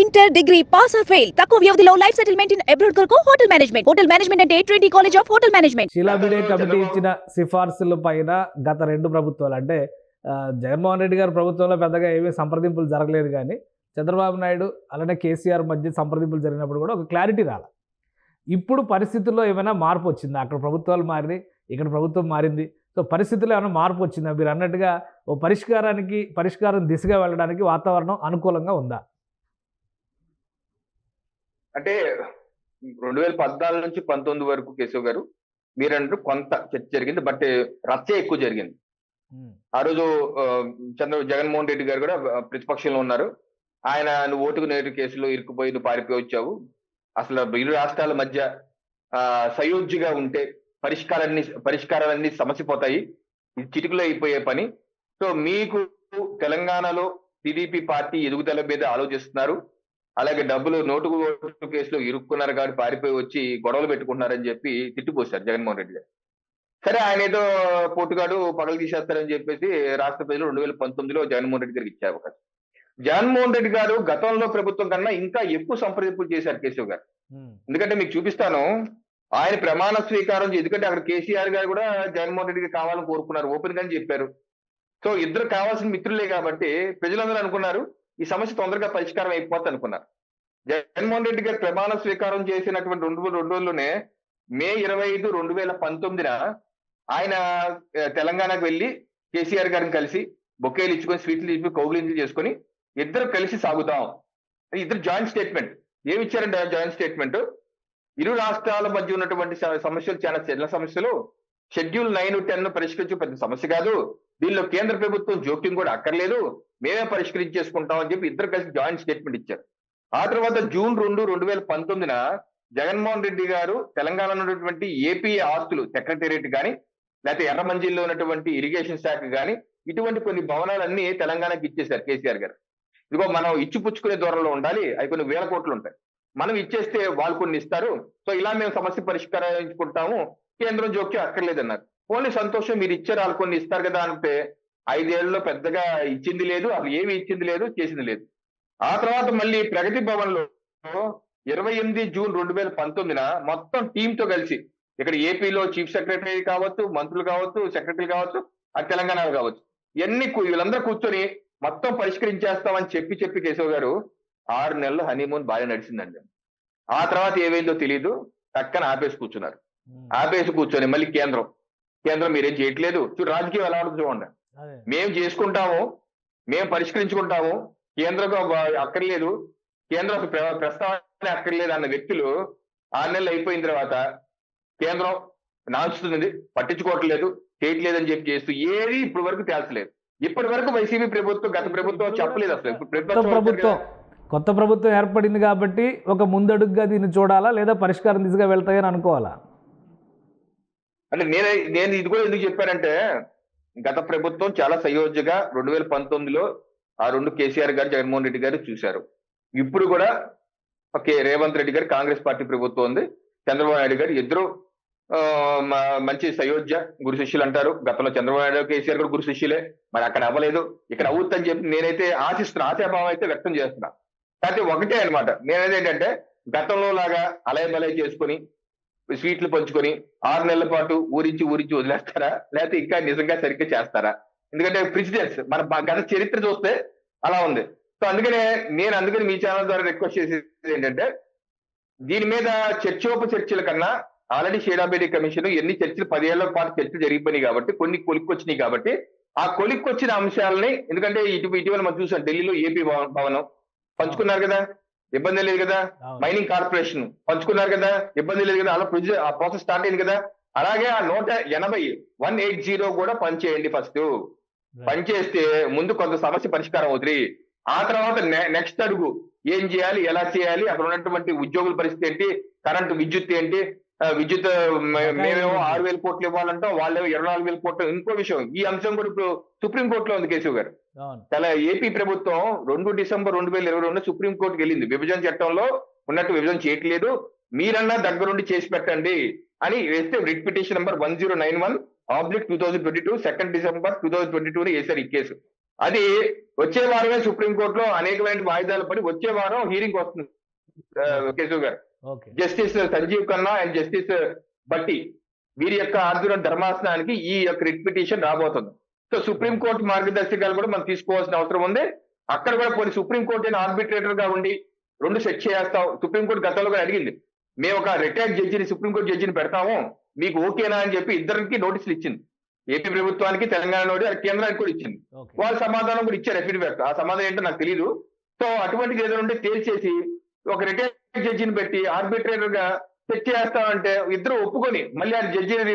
Inter degree pass or fail తక్కువ వ్యవధిలో life settlement in abroad కొరకు హోటల్ మేనేజ్మెంట్ అంటే Trinity college of hotel management. Sheela Bhide committee ఇచ్చిన సిఫార్సుల పైన గత రెండు ప్రభుత్వాలు అంటే జగన్మోహన్ రెడ్డి గారి ప్రభుత్వంలో పెద్దగా ఏమీ సంప్రదింపులు జరగలేదు, కానీ చంద్రబాబు నాయుడు అలానే కేసీఆర్ మధ్య సంప్రదింపులు జరిగినప్పుడు కూడా ఒక క్లారిటీ రాల. ఇప్పుడు పరిస్థితుల్లో ఏమైనా మార్పు వచ్చిందా? అక్కడ ప్రభుత్వాలు మారినాయి, ఇక్కడ ప్రభుత్వం మారింది. సో పరిస్థితుల్లో ఏమైనా మార్పు వచ్చిందా? మీరు అన్నట్టుగా ఓ పరిష్కారం దిశగా వెళ్ళడానికి వాతావరణం అనుకూలంగా ఉందా? అంటే 2014 నుంచి 19 వరకు కేశవ్ గారు మీరంటూ కొంత చర్చ జరిగింది, బట్ రచ్చ ఎక్కువ జరిగింది. ఆ రోజు జగన్మోహన్ రెడ్డి గారు కూడా ప్రతిపక్షంలో ఉన్నారు. ఆయన నువ్వు ఓటుకు నేరు కేసులో ఇరుక్కుపోయి నువ్వు పారిపోయి వచ్చావు, అసలు ఇరు రాష్ట్రాల మధ్య సయోధ్యగా ఉంటే పరిష్కారాలన్నీ సమసిపోతాయి, ఇది చిటికలో అయిపోయే పని. సో మీకు తెలంగాణలో టీడీపీ పార్టీ ఎదుగుదల మీద ఆలోచిస్తున్నారు, అలాగే డబ్బులు నోటు కేసులో ఇరుక్కున్నారు కాబట్టి పారిపోయి వచ్చి గొడవలు పెట్టుకుంటున్నారని చెప్పి తిట్టిపోశారు జగన్మోహన్ రెడ్డి గారు. సరే, ఆయన ఏదో పోటుగాడు పగలు తీసేస్తారని చెప్పేసి రాష్ట్ర ప్రజలు 2019లో జగన్మోహన్ రెడ్డి గారికి ఇచ్చే అవకాశం. జగన్మోహన్ రెడ్డి గారు గతంలో ప్రభుత్వం కన్నా ఇంకా ఎక్కువ సంప్రదింపులు చేశారు కేశవ్ గారు. ఎందుకంటే మీకు చూపిస్తాను, ఆయన ప్రమాణ స్వీకారం ఎందుకంటే అక్కడ కేసీఆర్ గారు కూడా జగన్మోహన్ రెడ్డికి కావాలని కోరుకున్నారు, ఓపెన్ గానే చెప్పారు. సో ఇద్దరు కావాల్సిన మిత్రులే కాబట్టి ప్రజలందరూ అనుకున్నారు ఈ సమస్య తొందరగా పరిష్కారం అయిపోతుంది అనుకున్నారు. జగన్మోహన్ రెడ్డి గారు ప్రమాణ స్వీకారం చేసినటువంటి రెండు రోజుల్లోనే మే 25, 2019 ఆయన తెలంగాణకు వెళ్లి కేసీఆర్ గారిని కలిసి బొకేలు ఇచ్చుకొని స్వీట్లు ఇచ్చి కౌగులింపులు చేసుకొని ఇద్దరు కలిసి సాగుతాం. ఇద్దరు జాయింట్ స్టేట్మెంట్ ఏమి ఇచ్చారంటే, జాయింట్ స్టేట్మెంట్ ఇరు రాష్ట్రాల మధ్య ఉన్నటువంటి సమస్యలు చాలా చిన్న సమస్యలు, షెడ్యూల్ 9, 10 పరిష్కరించే పెద్ద సమస్య కాదు, దీనిలో కేంద్ర ప్రభుత్వం జోక్యం కూడా అక్కర్లేదు, మేమే పరిష్కరించేసుకుంటాం అని చెప్పి ఇద్దరు కలిసి జాయింట్ స్టేట్మెంట్ ఇచ్చారు. ఆ తర్వాత జూన్ 2, 2019 జగన్మోహన్ రెడ్డి గారు తెలంగాణలో ఉన్నటువంటి ఏపీ ఆస్తులు సెక్రటేరియట్ కానీ లేకపోతే ఎర్రమంజిల్లో ఉన్నటువంటి ఇరిగేషన్ శాఖ కానీ ఇటువంటి కొన్ని భవనాలన్నీ తెలంగాణకి ఇచ్చేశారు కేసీఆర్ గారు. ఇదిగో మనం ఇచ్చిపుచ్చుకునే దూరంలో ఉండాలి, అవి కొన్ని వేల కోట్లు ఉంటాయి, మనం ఇచ్చేస్తే వాళ్ళు కొన్ని ఇస్తారు, సో ఇలా మేము సమస్య పరిష్కరించుకుంటాము, కేంద్రం జోక్యం అక్కర్లేదన్నారు. ఓన్లీ సంతోషం, మీరు ఇచ్చారు వాళ్ళు కొన్ని ఇస్తారు కదా అంటే 5 ఏళ్లలో పెద్దగా ఇచ్చింది లేదు, అసలు ఏమి ఇచ్చింది లేదు, చేసింది లేదు. ఆ తర్వాత మళ్ళీ ప్రగతి భవన్ లో 28 జూన్ 2019 మొత్తం టీమ్ తో కలిసి ఇక్కడ ఏపీలో చీఫ్ సెక్రటరీ కావచ్చు, మంత్రులు కావచ్చు, సెక్రటరీ కావచ్చు, అది తెలంగాణలో కావచ్చు, వీళ్ళందరూ కూర్చొని మొత్తం పరిష్కరించేస్తామని చెప్పి కేశవ్ గారు 6 నెలలు హనీమూన్ బాగా నడిచిందండి. ఆ తర్వాత ఏమైందో తెలియదు, పక్కన ఆపేసి కూర్చున్నారు. ఆపేసి కూర్చొని మళ్ళీ కేంద్రం మీరేం చేయట్లేదు, రాజకీయం ఎలా ఉంటుంది చూడండి, మేము చేసుకుంటాము, మేము పరిష్కరించుకుంటాము, కేంద్రం అక్కర్లేదు, కేంద్రం ప్రస్తావన అక్కర్లేదు అన్న వ్యక్తులు 6 నెలలు అయిపోయిన తర్వాత కేంద్రం నాచుతుంది, పట్టించుకోవట్లేదు, చేయట్లేదని చెప్పి చేస్తూ ఏది ఇప్పటి వరకు తేల్చలేదు. ఇప్పటి వరకు వైసీపీ ప్రభుత్వం గత ప్రభుత్వం చెప్పలేదు అసలు. ఇప్పుడు కొత్త ప్రభుత్వం ఏర్పడింది కాబట్టి ఒక ముందడుగుగా దీన్ని చూడాలా, లేదా పరిష్కారం దిశగా వెళ్తాయని అనుకోవాలా? అంటే నేను ఇది కూడా ఎందుకు చెప్పానంటే, గత ప్రభుత్వం చాలా సయోధ్యగా 2019లో ఆ రెండు కేసీఆర్ గారు జగన్మోహన్ రెడ్డి గారు చూశారు. ఇప్పుడు కూడా రేవంత్ రెడ్డి గారు కాంగ్రెస్ పార్టీ ప్రభుత్వం ఉంది, చంద్రబాబు నాయుడు గారు ఇద్దరు మంచి సయోధ్య గురు శిష్యులు అంటారు. గతంలో చంద్రబాబు నాయుడు కేసీఆర్ గారు గురు శిష్యులే, మరి అక్కడ అవ్వలేదు, ఇక్కడ అవుతుందని చెప్పి నేనైతే ఆశిస్తున్నా, ఆశాభావం అయితే వ్యక్తం చేస్తున్నా. అయితే ఒకటే అనమాట, నేనైతే ఏంటంటే గతంలో లాగా అలయ చేసుకుని స్వీట్లు పంచుకొని 6 నెలల పాటు ఊరించి వదిలేస్తారా, లేకపోతే ఇంకా నిజంగా సరిగ్గా చేస్తారా? ఎందుకంటే ప్రెసిడెంట్స్ మన గత చరిత్ర చూస్తే అలా ఉంది. సో అందుకని మీ ఛానల్ ద్వారా రిక్వెస్ట్ చేసేది ఏంటంటే, దీని మీద చర్చల కన్నా ఆల్రెడీ షీలాబేడి కమిషన్ ఎన్ని చర్చలు 10 ఏళ్ల పాటు చర్చలు జరిగిపోయినాయి కాబట్టి కొన్ని కొలిక్కొచ్చినాయి కాబట్టి ఆ కొలిక్కొచ్చిన అంశాలని, ఎందుకంటే ఇటీవల మనం చూసాం ఢిల్లీలో ఏపీ భవనం పంచుకున్నారు కదా, ఇబ్బంది లేదు కదా, మైనింగ్ కార్పొరేషన్ పంచుకున్నారు కదా, ఇబ్బంది లేదు కదా, అలా ఆ ప్రాసెస్ స్టార్ట్ అయింది కదా. అలాగే ఆ 180 కూడా పనిచేయండి. ఫస్ట్ పనిచేస్తే ముందు కొంత సమస్య పరిష్కారం అవుతుంది. ఆ తర్వాత నెక్స్ట్ అడుగు ఏం చేయాలి, ఎలా చేయాలి, అక్కడ ఉన్నటువంటి ఉద్యోగుల పరిస్థితి ఏంటి, కరెంటు విద్యుత్ ఏంటి, విద్యుత్ మేమేమో 6,000 కోట్లు ఇవ్వాలంటాం, వాళ్ళేమో 24,000 కోట్లు. ఇంకో విషయం, ఈ అంశం కూడా ఇప్పుడు సుప్రీంకోర్టులో ఉంది కేశవ్ గారు. చాలా ఏపీ ప్రభుత్వం 2 డిసెంబర్ 2022 సుప్రీంకోర్టుకి వెళ్ళింది, విభజన చట్టంలో ఉన్నట్టు విభజన చేయట్లేదు, మీరన్నా దగ్గరుండి చేసి పెట్టండి అని వేస్తే రిట్ పిటిషన్ నెంబర్ 1091/2022 2 డిసెంబర్ 2022 వేశారు ఈ కేసు. అది వచ్చే వారమే సుప్రీంకోర్టులో అనేకమైన వాయిదాలు పడి వచ్చే వారం హీరింగ్ వస్తుంది కేశవ్ గారు. Okay. Justice Sanjiv Khanna and justice Bhatti వీరి యొక్క ఆధ్వర్యం ధర్మాసనానికి ఈ యొక్క రిట్ పిటిషన్ రాబోతుంది. సో సుప్రీంకోర్టు మార్గదర్శకాలు కూడా మనం తీసుకోవాల్సిన అవసరం ఉంది. అక్కడ కూడా కొన్ని సుప్రీంకోర్టు ఆర్బిట్రేటర్ గా ఉండి రెండు సెట్ చేస్తాం. సుప్రీంకోర్టు గతంలో కూడా అడిగింది, మేము ఒక రిటైర్డ్ జడ్జిని సుప్రీంకోర్టు జడ్జిని పెడతాము, మీకు ఓకేనా అని చెప్పి ఇద్దరికి నోటీసులు ఇచ్చింది. ఏపీ ప్రభుత్వానికి, తెలంగాణ కేంద్రానికి కూడా ఇచ్చింది. వాళ్ళు సమాధానం కూడా ఇచ్చారు ఎఫిడవిట్. ఆ సమాధానం ఏంటో నాకు తెలియదు. సో అటువంటిది ఏదైనా ఉంటే తేల్చేసి ఒక రిటైర్డ్ జడ్జిని పెట్టి ఆర్బిట్రేటర్ గా సెట్ చేస్తామంటే ఇద్దరు ఒప్పుకొని మళ్ళీ ఆ జడ్జిని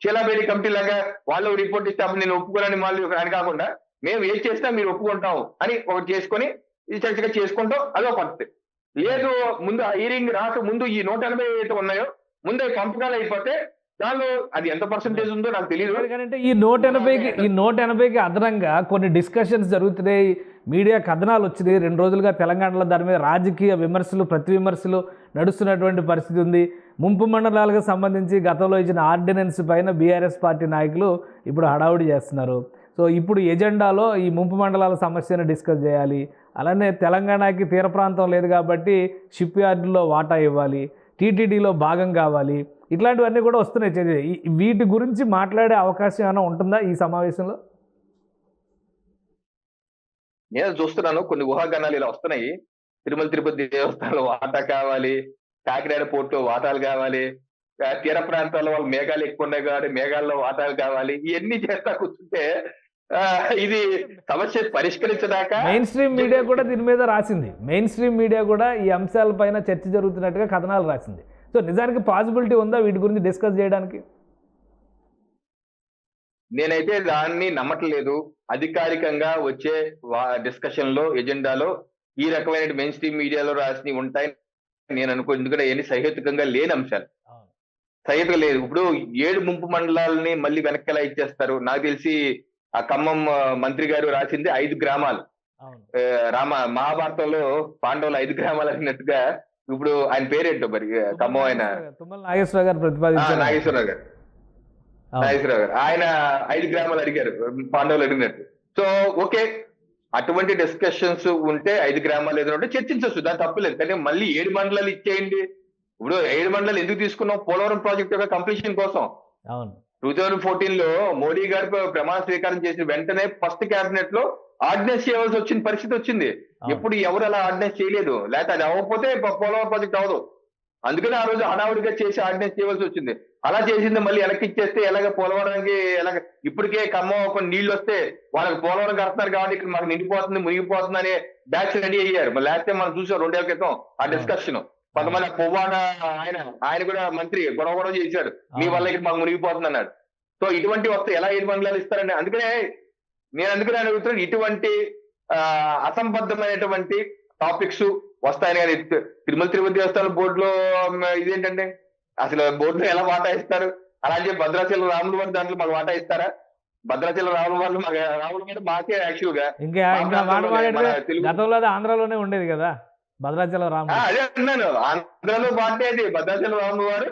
షీలాబేడి కమిటీ లాగా వాళ్ళు రిపోర్ట్ ఇస్తే అప్పుడు నేను ఒప్పుకోనని మళ్ళీ అని కాకుండా మేము ఏం చేసినా మీరు ఒప్పుకుంటాం అని ఒకటి చేసుకొని ఇది చర్చగా చేసుకుంటాం, అదో పద్ధతి. లేదు ముందు ఆ హీరింగ్ రాక ముందు ఈ 180 ఏవైతే ఉన్నాయో ముందు అవి పంపకాలు అయిపోతే దానిలో అది ఎంత పర్సెంటేజ్ ఉందో నాకు తెలియదు. అంటే ఈ 180కి అదనంగా కొన్ని డిస్కషన్స్ జరుగుతున్నాయి, మీడియా కథనాలు వచ్చినాయి. 2 రోజులుగా తెలంగాణలో దాని మీద రాజకీయ విమర్శలు, ప్రతి విమర్శలు నడుస్తున్నటువంటి పరిస్థితి ఉంది. ముంపు మండలాలకు సంబంధించి గతంలో ఇచ్చిన ఆర్డినెన్స్ పైన బీఆర్ఎస్ పార్టీ నాయకులు ఇప్పుడు హడావుడి చేస్తున్నారు. సో ఇప్పుడు ఎజెండాలో ఈ ముంపు మండలాల సమస్యను డిస్కస్ చేయాలి. అలానే తెలంగాణకి తీర ప్రాంతం లేదు కాబట్టి షిప్ యార్డుల్లో వాటా ఇవ్వాలి, టీటీడీలో భాగం కావాలి, ఇట్లాంటివన్నీ కూడా వస్తున్నాయి. వీటి గురించి మాట్లాడే అవకాశం ఏమైనా ఉంటుందా ఈ సమావేశంలో? నేను చూస్తున్నాను కొన్ని ఊహాగానాలు ఇలా వస్తున్నాయి. తిరుమల తిరుపతి దేవస్థానంలో వాటా కావాలి, కాకినాడ పోర్టులో వాటాలు కావాలి, తీర ప్రాంతాల్లో వాళ్ళు మేఘాలు ఎక్కువ ఉన్నాయి కాబట్టి మేఘాల్లో వాటాలు కావాలి, ఇవన్నీ చేస్తా కూర్చుంటే ఇది సమస్య పరిష్కరించదాకా మెయిన్ స్ట్రీమ్ మీడియా కూడా దీని మీద రాసింది. మెయిన్ స్ట్రీమ్ మీడియా కూడా ఈ అంశాలపైన చర్చ జరుగుతున్నట్టుగా కథనాలు రాసింది. సో నిజానికి పాసిబిలిటీ ఉందా వీటి గురించి డిస్కస్ చేయడానికి? నేనైతే దాన్ని నమ్మట్లేదు. అధికారికంగా వచ్చే డిస్కషన్ లో ఎజెండాలో ఈ రకమైన మెయిన్ స్ట్రీమ్ మీడియాలో రాసినవి ఉంటాయి నేను అనుకో. ఎందుకంటే అవన్నీ సహేతుకంగా లేని అంశాలు, సహేతుగా లేదు. ఇప్పుడు 7 ముంపు మండలాలని మళ్ళీ వెనక్కి ఎలా ఇచ్చేస్తారు? నాకు తెలిసి ఆ ఖమ్మం మంత్రి గారు రాసింది 5 గ్రామాలు. మహాభారతంలో పాండవులు 5 గ్రామాలు అన్నట్టుగా ఇప్పుడు ఆయన పేరేంటో మరి ఖమ్మం ఆయన నాగేశ్వరరావు గారు ప్రతిపాదించారు. నాగేశ్వరరావు గారు ఆయన 5 గ్రామాలు అడిగారు పాండవులు అడిగినట్టు. సో ఓకే, అటువంటి డిస్కషన్స్ ఉంటే 5 గ్రామాలు ఏదైనా ఉంటే చర్చించవచ్చు, దాని తప్పులేదు. కానీ మళ్ళీ 7 మండలాలు ఇచ్చేయండి. ఇప్పుడు 7 మండలాలు ఎందుకు తీసుకున్నాం? పోలవరం ప్రాజెక్ట్ యొక్క కంప్లీషన్ కోసం. 2014 లో మోడీ గారి ప్రమాణ స్వీకారం చేసిన వెంటనే ఫస్ట్ క్యాబినెట్ లో ఆర్డినెన్స్ చేయవలసి వచ్చిన పరిస్థితి వచ్చింది. ఎప్పుడు ఎవరు అలా ఆర్డినెన్స్ చేయలేదు, లేకపోతే అది అవ్వకపోతే పోలవరం ప్రాజెక్ట్ అవ్వదు. అందుకని ఆ రోజు హడావుడిగా చేసి ఆర్డినెన్స్ చేయవలసి వచ్చింది. అలా చేసింది మళ్ళీ వెనక్కి ఇచ్చేస్తే ఎలాగ పోలవరానికి ఎలాగ ఇప్పటికే ఖమ్మం కొన్ని నీళ్లు వస్తే వాళ్ళకి పోలవరం కడుతున్నారు కాబట్టి ఇక్కడ మాకు నిండిపోతుంది మునిగిపోతుంది అనే బ్యాచ్ రెడీ అయ్యారు. మరి లేకపోతే మనం చూసాం 2 ఏళ్ల క్రితం ఆ డిస్కషన్. కొంతమంది పువ్వాడ ఆయన కూడా మంత్రి గొడవ చేశాడు, మీ వల్ల ఇక్కడ మాకు మునిగిపోతుంది అన్నాడు. సో ఇటువంటి వస్తే ఎలా 7 మండలాలు ఇస్తారండి? అందుకనే అడుగుతున్నాను, ఇటువంటి అసంబద్ధమైనటువంటి టాపిక్స్ వస్తాయని. కానీ తిరుమల తిరుపతి దేవస్థానం బోర్డులో ఇదేంటంటే అసలు బోర్డులో ఎలా వాటా ఇస్తారు? అలాగే భద్రాచలం రాముల వారి దాంట్లో మాకు వాటా ఇస్తారా? భద్రాచలం రాముల వారు రాముల వారు మాకే యాక్చువల్ గా గతంలో ఆంధ్రాలోనే ఉండేది కదా భద్రాచలం రాముడు. అదే అన్నాను, ఆంధ్రాలో పార్టీ అది భద్రాచలం రాముల వారు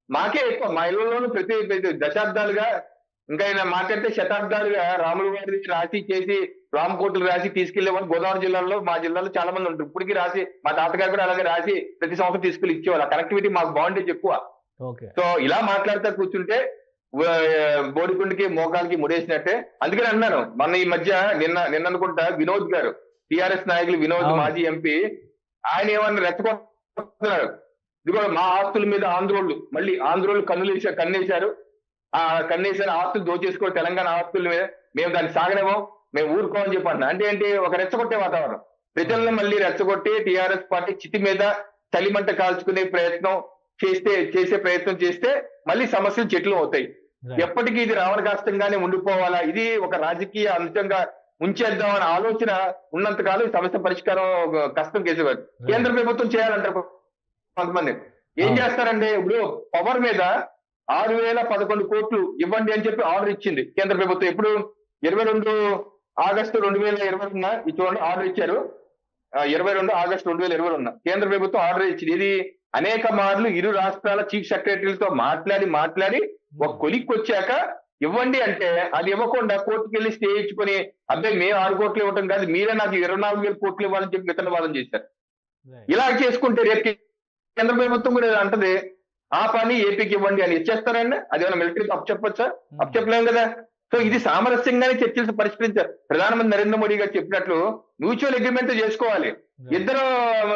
మాకే ఎక్కువ. మా ఇళ్లలోనూ ప్రతి దశాబ్దాలుగా, ఇంకా ఆయన మాట్లాడితే శతాబ్దాలుగా రాముల వారి రాసి చేసి రామకోటలు రాసి తీసుకెళ్లేవాళ్ళు. గోదావరి జిల్లాలో, మా జిల్లాలో చాలా మంది ఉంటారు ఇప్పటికీ రాసి. మా తాతగారు కూడా అలాగే రాసి ప్రతి సంవత్సరం తీసుకెళ్లి ఇచ్చేవాళ్ళు. ఆ కనెక్టివిటీ మాకు బాగుండేది ఎక్కువ. సో ఇలా మాట్లాడుతూ కూర్చుంటే బోడికుండికి మోకాలకి ముడేసినట్టే. అందుకని అన్నాను మొన్న ఈ మధ్య నిన్న అనుకుంటా వినోద్ గారు, టిఆర్ఎస్ నాయకులు వినోద్ మాజీ ఎంపీ, ఆయన ఏమన్నా రెచ్చగొడుతున్నారు. ఇదిగో మా ఆస్తుల మీద ఆంధ్రోళ్ళు కన్నేశారు. ఆ కన్నేసిన ఆస్తులు దోచేసుకో, తెలంగాణ ఆస్తుల మీద మేము దాన్ని సాగనేమో, మేము ఊరుకోమని చెప్పండి. అంటే ఏంటి? ఒక రెచ్చగొట్టే వాతావరణం. ప్రజలను మళ్ళీ రెచ్చగొట్టి టిఆర్ఎస్ పార్టీ చితి మీద చలిమంట కాల్చుకునే చేసే ప్రయత్నం చేస్తే మళ్ళీ సమస్యలు చెట్లు అవుతాయి. ఎప్పటికీ ఇది రావణకాష్టంగానే ఉండిపోవాలా? ఇది ఒక రాజకీయ అంశంగా ఉంచేద్దామనే ఆలోచన ఉన్నంతకాలం ఈ సమస్య పరిష్కారం కష్టం. కేసీఆర్ కేంద్ర ప్రభుత్వం చేయాలంటారు కొంతమంది. ఏం చేస్తారంటే ఇప్పుడు పవర్ మీద 6,011 కోట్లు ఇవ్వండి అని చెప్పి ఆర్డర్ ఇచ్చింది కేంద్ర ప్రభుత్వం. ఇప్పుడు 22 ఆగస్టు 2020 ఈ చూడండి ఆర్డర్ ఇచ్చారు. 22 ఆగస్టు 2020 కేంద్ర ప్రభుత్వం ఆర్డర్ ఇచ్చింది. ఇది అనేక మార్లు ఇరు రాష్ట్రాల చీఫ్ సెక్రటరీలతో మాట్లాడి ఒక కొలిక్కి వచ్చాక ఇవ్వండి అంటే అది ఇవ్వకుండా కోర్టుకు వెళ్ళి స్టే ఇచ్చుకొని అబ్బాయి మేము 6 కోట్లు ఇవ్వటం కాదు, మీరే నాకు 24,000 కోట్లు ఇవ్వాలని చెప్పి విత్తనవాదం చేశారు. ఇలా చేసుకుంటే రేపు కేంద్ర ప్రభుత్వం కూడా అంటది ఆ పని ఏపీకి ఇవ్వండి అని ఇచ్చేస్తారండి. అది ఏమైనా మిలిటరీకి అప్పచెప్పచ్చా? అప్పచెప్పలేం కదా. సో ఇది సామరస్యంగానే చర్చలు పరిష్కరించారు. ప్రధానమంత్రి నరేంద్ర మోడీ గారు చెప్పినట్లు మ్యూచువల్ అగ్రిమెంట్ చేసుకోవాలి. ఇద్దరు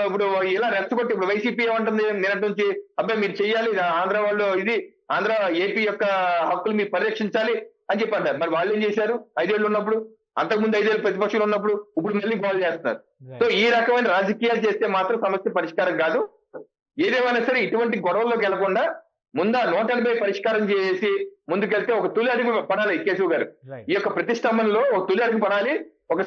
ఇప్పుడు ఇలా రెచ్చగొట్టి ఇప్పుడు వైసీపీ ఏమంటుంది నిన్నటి నుంచి, అబ్బాయి మీరు చెయ్యాలి, ఆంధ్ర వాళ్ళు ఇది ఆంధ్ర ఏపీ యొక్క హక్కులు మీరు పరిరక్షించాలి అని చెప్పి అంటారు. మరి వాళ్ళు ఏం చేశారు 5 ఏళ్ళు ఉన్నప్పుడు? అంతకుముందు 5 ఏళ్ళు ప్రతిపక్షంలో ఉన్నప్పుడు ఇప్పుడు మళ్ళీ గోల్ చేస్తున్నారు. సో ఈ రకమైన రాజకీయాలు చేస్తే మాత్రం సమస్య పరిష్కారం కాదు. ఏదేమైనా సరే ఇటువంటి గొడవల్లోకి వెళ్లకుండా ముందు 180 పరిష్కారం చేసి ముందుకెళ్తే ఒక తొలి అడుగు పడాలి కేశవ్ గారు. ఈ యొక్క ప్రతిష్టంభనలో ఒక తొలి అడుగు పడాలి. ఒక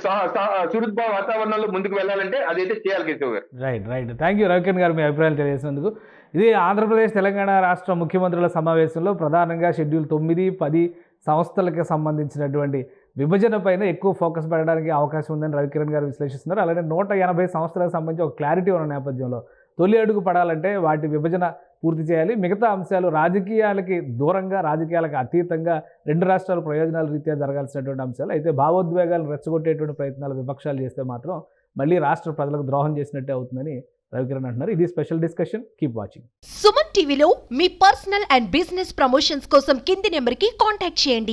సుహృద్భావ వాతావరణంలో ముందుకు వెళ్ళాలంటే అదైతే చేయాలి కేశవ్ గారు. రైట్. థ్యాంక్ యూ రవికిరణ్ గారు, మీ అభిప్రాయాలు తెలియజేసినందుకు. ఇది ఆంధ్రప్రదేశ్ తెలంగాణ రాష్ట్ర ముఖ్యమంత్రుల సమావేశంలో ప్రధానంగా షెడ్యూల్ 9, 10 సంస్థలకు సంబంధించినటువంటి విభజన పైన ఎక్కువ ఫోకస్ పెట్టడానికి అవకాశం ఉందని రవికిరణ్ గారు విశ్లేషిస్తున్నారు. అలాగే 180 సంస్థలకు సంబంధించి ఒక క్లారిటీ ఉన్న నేపథ్యంలో తొలి అడుగు పడాలంటే వాటి విభజన పూర్తి చేయాలి. మిగతా అంశాలు రాజకీయాలకి దూరంగా, రాజకీయాలకు అతీతంగా 2 రాష్ట్రాల ప్రయోజనాల రీత్యా జరగాల్సినటువంటి అంశాలు. అయితే భావోద్వేగాలు రెచ్చగొట్టేటువంటి ప్రయత్నాలు విపక్షాలు చేస్తే మాత్రం మళ్ళీ రాష్ట్ర ప్రజలకు ద్రోహం చేసినట్టే అవుతుందని రవికిరణ్ అంటున్నారు. ఇది special discussion. Keep watching. Suman టీవీలో మీ పర్సనల్ అండ్ బిజినెస్ ప్రమోషన్స్ కోసం కింది నెంబర్కి కాంటాక్ట్ చేయండి.